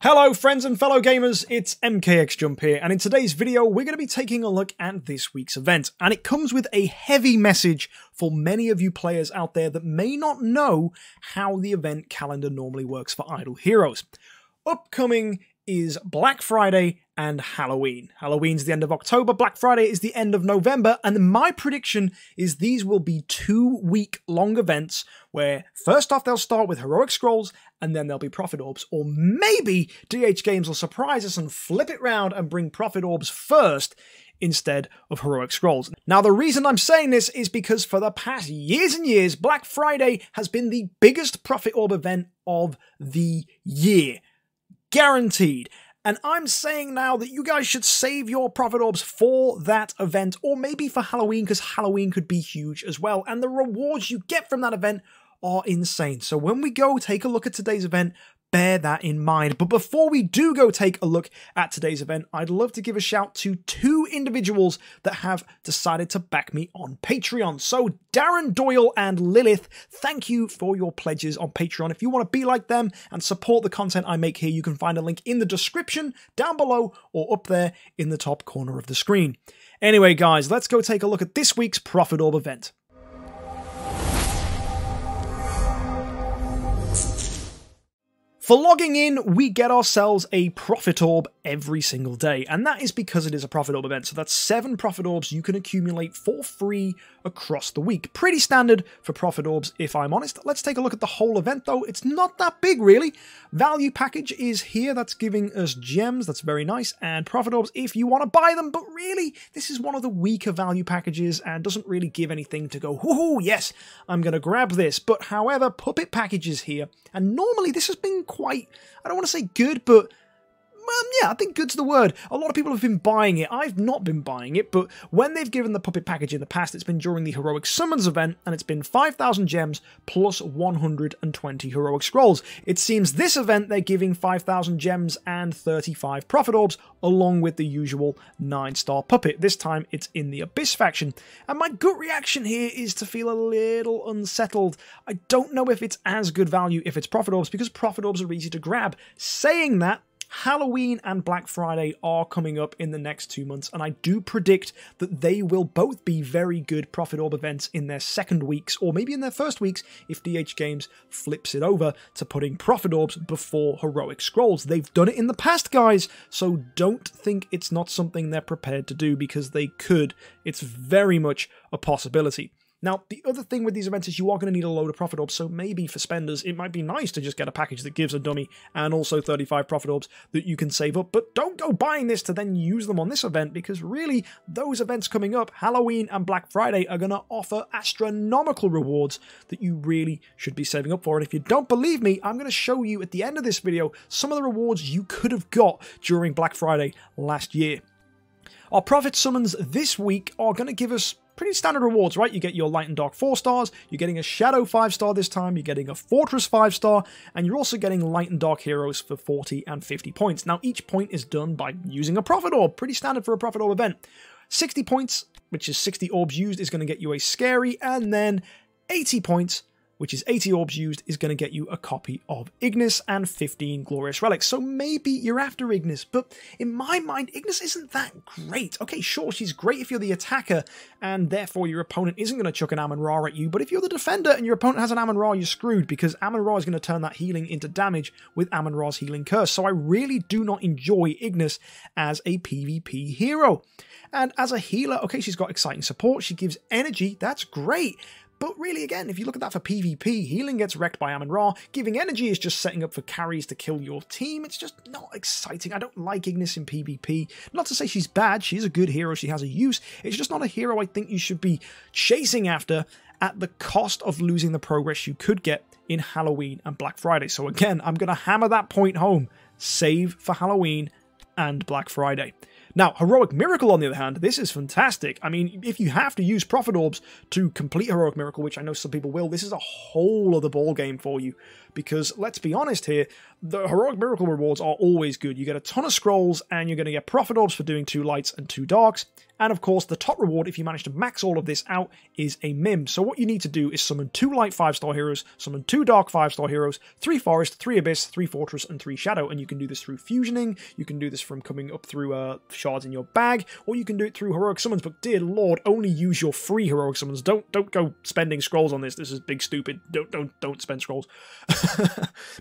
Hello friends and fellow gamers, it's MKxJUMP here, and in today's video we're going to be taking a look at this week's event, and it comes with a heavy message for many of you players out there that may not know how the event calendar normally works for Idle Heroes. Upcoming is Black Friday and Halloween. Halloween's the end of October, Black Friday is the end of November, and my prediction is these will be 2-week long events where first off they'll start with Heroic Scrolls and then there'll be Prophet Orbs, or maybe DH Games will surprise us and flip it round and bring Prophet Orbs first instead of Heroic Scrolls. Now the reason I'm saying this is because for the past years and years, Black Friday has been the biggest Prophet Orb event of the year. Guaranteed. And I'm saying now that you guys should save your Prophet Orbs for that event, or maybe for Halloween, because Halloween could be huge as well, and the rewards you get from that event are insane. So when we go take a look at today's event, bear that in mind. But before we do go take a look at today's event, I'd love to give a shout to 2 individuals that have decided to back me on Patreon. So Darren Doyle and Lilith, thank you for your pledges on Patreon. If you want to be like them and support the content I make here, you can find a link in the description, down below, or up there in the top corner of the screen. Anyway guys, let's go take a look at this week's Prophet Orb event. For logging in, we get ourselves a Prophet Orb every single day, and that is because it is a Prophet Orb event, so that's 7 Prophet Orbs you can accumulate for free across the week. Pretty standard for Prophet Orbs, if I'm honest. Let's take a look at the whole event, though. It's not that big, really. Value package is here, that's giving us gems, that's very nice, and Prophet Orbs if you want to buy them, but really, this is one of the weaker value packages and doesn't really give anything to go, woohoo, yes, I'm going to grab this. But however, Puppet package is here, and normally this has been quite, I don't want to say good, but yeah, I think good's the word. A lot of people have been buying it. I've not been buying it, but when they've given the Puppet package in the past, it's been during the Heroic Summons event, and it's been 5,000 gems plus 120 Heroic Scrolls. It seems this event they're giving 5,000 gems and 35 Prophet Orbs, along with the usual 9-star Puppet. This time it's in the Abyss faction, and my gut reaction here is to feel a little unsettled. I don't know if it's as good value if it's Prophet Orbs, because Prophet Orbs are easy to grab. Saying that, Halloween and Black Friday are coming up in the next 2 months, and I do predict that they will both be very good Prophet Orb events in their second weeks, or maybe in their first weeks if DH Games flips it over to putting Prophet Orbs before Heroic Scrolls. They've done it in the past, guys, so don't think it's not something they're prepared to do, because they could. It's very much a possibility. Now, the other thing with these events is you are going to need a load of Prophet Orbs, so maybe for spenders, it might be nice to just get a package that gives a dummy and also 35 Prophet Orbs that you can save up, but don't go buying this to then use them on this event, because really, those events coming up, Halloween and Black Friday, are going to offer astronomical rewards that you really should be saving up for. And if you don't believe me, I'm going to show you at the end of this video some of the rewards you could have got during Black Friday last year. Our Prophet Summons this week are going to give us pretty standard rewards, right? You get your Light and Dark 4 stars, you're getting a Shadow 5-star this time, you're getting a Fortress 5-star, and you're also getting Light and Dark heroes for 40 and 50 points. Now, each point is done by using a Prophet Orb, pretty standard for a Prophet Orb event. 60 points, which is 60 orbs used, is going to get you a Scary, and then 80 points, which is 80 orbs used, is going to get you a copy of Ignis and 15 Glorious Relics. So maybe you're after Ignis, but in my mind, Ignis isn't that great. Okay, sure, she's great if you're the attacker, and therefore your opponent isn't going to chuck an Amun-Ra at you, but if you're the defender and your opponent has an Amun-Ra, you're screwed, because Amun-Ra is going to turn that healing into damage with Amun-Ra's healing curse. So I really do not enjoy Ignis as a PvP hero. And as a healer, okay, she's got exciting support, she gives energy, that's great. But really, again, if you look at that for PvP, healing gets wrecked by Amun-Ra, giving energy is just setting up for carries to kill your team. It's just not exciting. I don't like Ignis in PvP. Not to say she's bad, she's a good hero, she has a use. It's just not a hero I think you should be chasing after at the cost of losing the progress you could get in Halloween and Black Friday. So again, I'm going to hammer that point home. Save for Halloween and Black Friday. Now, Heroic Miracle, on the other hand, this is fantastic. I mean, if you have to use Prophet Orbs to complete Heroic Miracle, which I know some people will, this is a whole other ball game for you, because let's be honest here, the Heroic Miracle rewards are always good. You get a ton of scrolls, and you're going to get Prophet Orbs for doing 2 lights and 2 darks, and of course the top reward, if you manage to max all of this out, is a Mim. So what you need to do is summon 2 light 5-star heroes, summon 2 dark 5-star heroes, 3 forest, 3 abyss, 3 fortress, and 3 shadow, and you can do this through fusioning, you can do this from coming up through shards in your bag, or you can do it through heroic summons, but dear lord, only use your free heroic summons. Don't go spending scrolls on this. This is big stupid. Don't spend scrolls.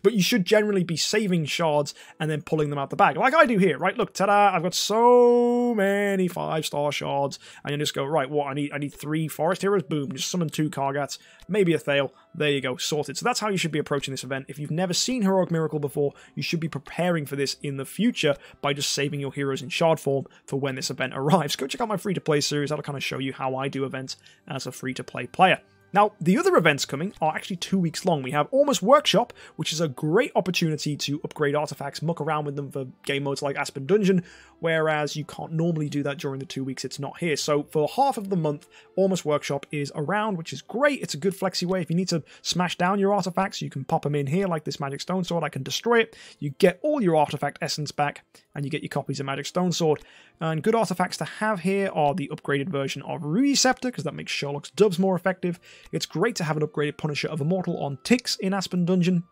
But you should generally be saving shards and then pulling them out the bag, like I do here, right? Look, ta-da, I've got so many 5-star shards, and you just go, right, what, I need 3 forest heroes, boom, just summon 2 Kargats, maybe a Thale, there you go, sorted. So that's how you should be approaching this event. If you've never seen Heroic Miracle before, you should be preparing for this in the future by just saving your heroes in shard form for when this event arrives. Go check out my free-to-play series, that'll kind of show you how I do events as a free-to-play player. Now, the other events coming are actually 2 weeks long. We have Almost Workshop, which is a great opportunity to upgrade artifacts, muck around with them for game modes like Aspen Dungeon, whereas you can't normally do that during the 2 weeks it's not here. So for half of the month, Almost Workshop is around, which is great. It's a good flexi way. If you need to smash down your artifacts, you can pop them in here like this Magic Stone Sword. I can destroy it. You get all your artifact essence back, and you get your copies of Magic Stone Sword. And good artifacts to have here are the upgraded version of Rudy Scepter, because that makes Sherlock's dubs more effective. It's great to have an upgraded Punisher of Immortal on ticks in Aspen Dungeon.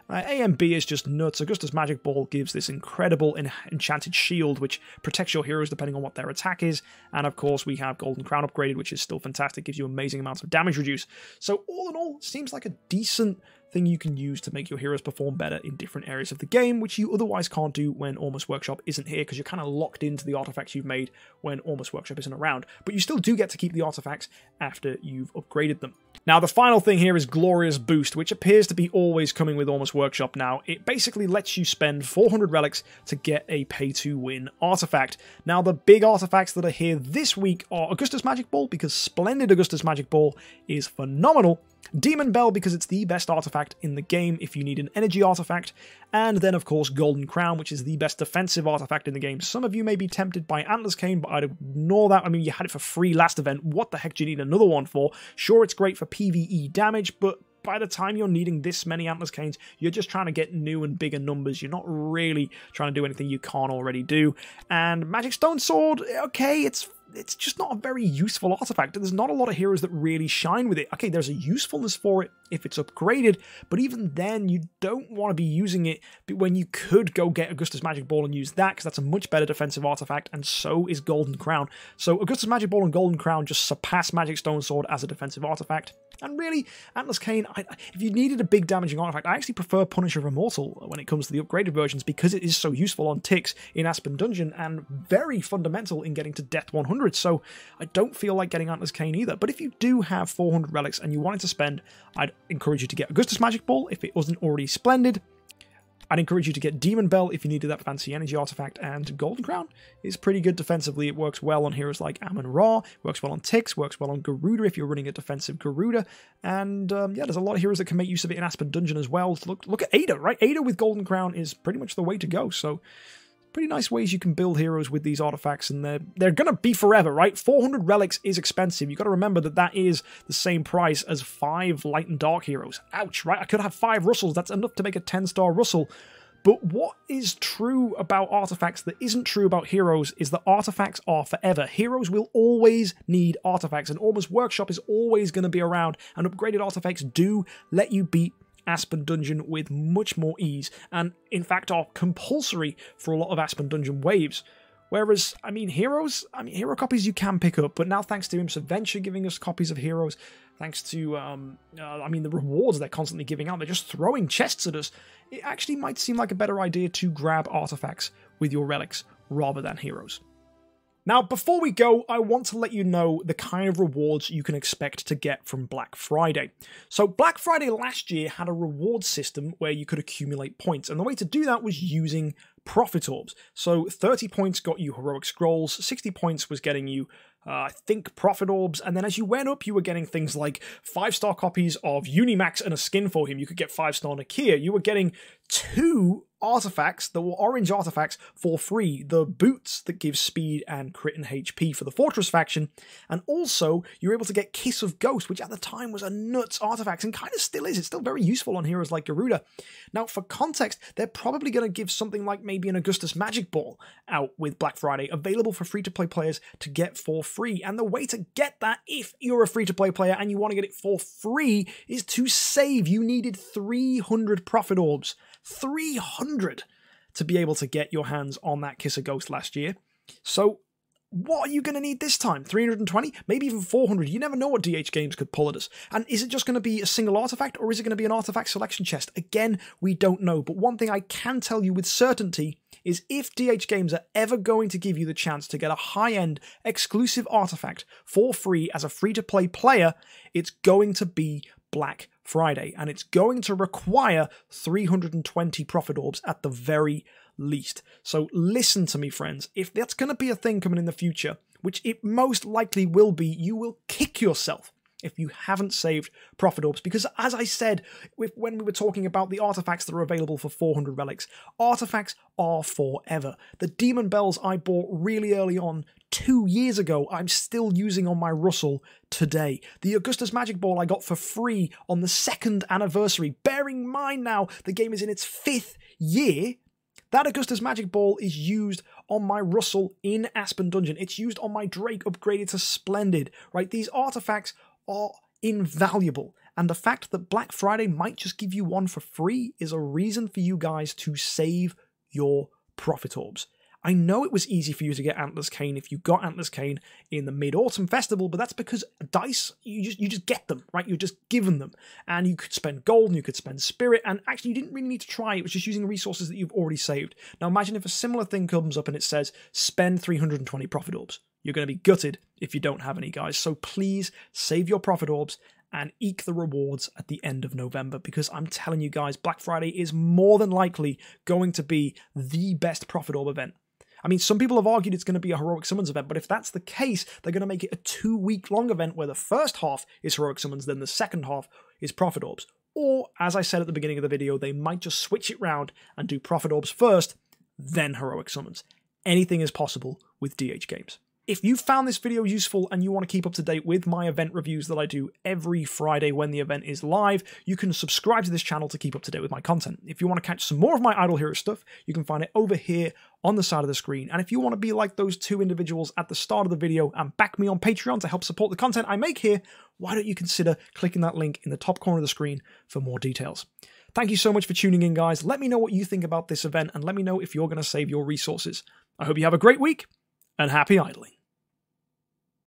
AMB is just nuts. Augustus Magic Ball gives this incredible enchanted shield, which protects your heroes depending on what their attack is. And of course, we have Golden Crown upgraded, which is still fantastic, gives you amazing amounts of damage reduce. So all in all, seems like a decent thing you can use to make your heroes perform better in different areas of the game, which you otherwise can't do when Almost Workshop isn't here, because you're kind of locked into the artifacts you've made when Almost Workshop isn't around. But you still do get to keep the artifacts after you've upgraded them. Now, the final thing here is Glorious Boost, which appears to be always coming with Almost Workshop now. It basically lets you spend 400 relics to get a pay-to-win artifact. Now, the big artifacts that are here this week are Augustus Magic Ball, because Splendid Augustus Magic Ball is phenomenal. Demon Bell, because it's the best artifact in the game if you need an energy artifact, and then of course Golden Crown, which is the best defensive artifact in the game. Some of you may be tempted by Antler's Cane, but I'd ignore that. I mean, you had it for free last event, what the heck do you need another one for? Sure, it's great for PvE damage, but by the time you're needing this many Antler's Canes, you're just trying to get new and bigger numbers. You're not really trying to do anything you can't already do. And Magic Stone Sword, okay, it's just not a very useful artifact. There's not a lot of heroes that really shine with it. Okay, there's a usefulness for it if it's upgraded, but even then, you don't want to be using it when you could go get Augustus Magic Ball and use that, because that's a much better defensive artifact, and so is Golden Crown. So Augustus Magic Ball and Golden Crown just surpass Magic Stone Sword as a defensive artifact. And really, Antler's Cane, if you needed a big damaging artifact, I actually prefer Punisher of Immortal when it comes to the upgraded versions, because it is so useful on ticks in Aspen Dungeon and very fundamental in getting to Death 100. So I don't feel like getting Antler's Cane either. But if you do have 400 relics and you wanted to spend, I'd encourage you to get Augustus Magic Ball if it wasn't already Splendid. I'd encourage you to get Demon Bell if you needed that fancy energy artifact, and Golden Crown is pretty good defensively. It works well on heroes like Amun-Ra, works well on ticks, works well on Garuda if you're running a defensive Garuda, and yeah, there's a lot of heroes that can make use of it in Aspen Dungeon as well. Look at Ada, right? Ada with Golden Crown is pretty much the way to go, so pretty nice ways you can build heroes with these artifacts, and they're going to be forever, right? 400 relics is expensive. You've got to remember that that is the same price as 5 light and dark heroes. Ouch, right? I could have 5 Russells. That's enough to make a 10-star Russell. But what is true about artifacts that isn't true about heroes is that artifacts are forever. Heroes will always need artifacts, and Almost Workshop is always going to be around, and upgraded artifacts do let you beat Aspen Dungeon with much more ease, and in fact are compulsory for a lot of Aspen Dungeon waves. Whereas, hero copies you can pick up, but now thanks to Imps Adventure giving us copies of heroes, thanks to, the rewards they're constantly giving out, they're just throwing chests at us, it actually might seem like a better idea to grab artifacts with your relics rather than heroes. Now, before we go, I want to let you know the kind of rewards you can expect to get from Black Friday. So Black Friday last year had a reward system where you could accumulate points, and the way to do that was using Prophet Orbs. So 30 points got you Heroic Scrolls, 60 points was getting you I think Prophet Orbs, and then as you went up, you were getting things like 5-star copies of Unimax and a skin for him. You could get 5-star Nakia. You were getting 2 artifacts that were orange artifacts for free. The boots that give speed and crit and HP for the Fortress faction, and also you were able to get Kiss of Ghost, which at the time was a nuts artifact and kind of still is. It's still very useful on heroes like Garuda. Now, for context, they're probably going to give something like maybe an Augustus Magic Ball out with Black Friday, available for free-to-play players to get for free. And the way to get that, if you're a free-to-play player and you want to get it for free, is to save. You needed 300 Prophet Orbs. 300 to be able to get your hands on that Kiss of Ghost last year. So what are you going to need this time? 320? Maybe even 400. You never know what DH Games could pull at us. And is it just going to be a single artifact, or is it going to be an artifact selection chest? Again, we don't know. But one thing I can tell you with certainty is if DH Games are ever going to give you the chance to get a high-end exclusive artifact for free as a free-to-play player, it's going to be Black Friday, and it's going to require 320 Prophet Orbs at the very least. So listen to me, friends. If that's going to be a thing coming in the future, which it most likely will be, you will kick yourself if you haven't saved Prophet Orbs, because as I said when we were talking about the artifacts that are available for 400 relics, artifacts are forever. The Demon Bells I bought really early on 2 years ago, I'm still using on my Russell today. The Augustus Magic Ball I got for free on the 2nd anniversary. Bearing in mind now the game is in its 5th year, that Augustus Magic Ball is used on my Russell in Aspen Dungeon. It's used on my Drake upgraded to Splendid, right? These artifacts are invaluable, and the fact that Black Friday might just give you one for free is a reason for you guys to save your Prophet Orbs. I know it was easy for you to get Antlers Cane if you got Antlers Cane in the Mid-Autumn Festival, but that's because dice, you just get them, right? You're just given them. And you could spend gold, and you could spend spirit, and actually you didn't really need to try. It was just using resources that you've already saved. Now imagine if a similar thing comes up and it says, spend 320 Prophet Orbs. You're going to be gutted if you don't have any, guys. So please save your Prophet Orbs and eke the rewards at the end of November, because I'm telling you guys, Black Friday is more than likely going to be the best Prophet Orb event. I mean, some people have argued it's going to be a Heroic Summons event, but if that's the case, they're going to make it a 2-week-long event where the first half is Heroic Summons, then the second half is Prophet Orbs. Or, as I said at the beginning of the video, they might just switch it round and do Prophet Orbs first, then Heroic Summons. Anything is possible with DH Games. If you found this video useful and you want to keep up to date with my event reviews that I do every Friday when the event is live, you can subscribe to this channel to keep up to date with my content. If you want to catch some more of my Idle Hero stuff, you can find it over here on the side of the screen. And if you want to be like those 2 individuals at the start of the video and back me on Patreon to help support the content I make here, why don't you consider clicking that link in the top corner of the screen for more details. Thank you so much for tuning in, guys. Let me know what you think about this event, and let me know if you're going to save your resources. I hope you have a great week, and happy idling.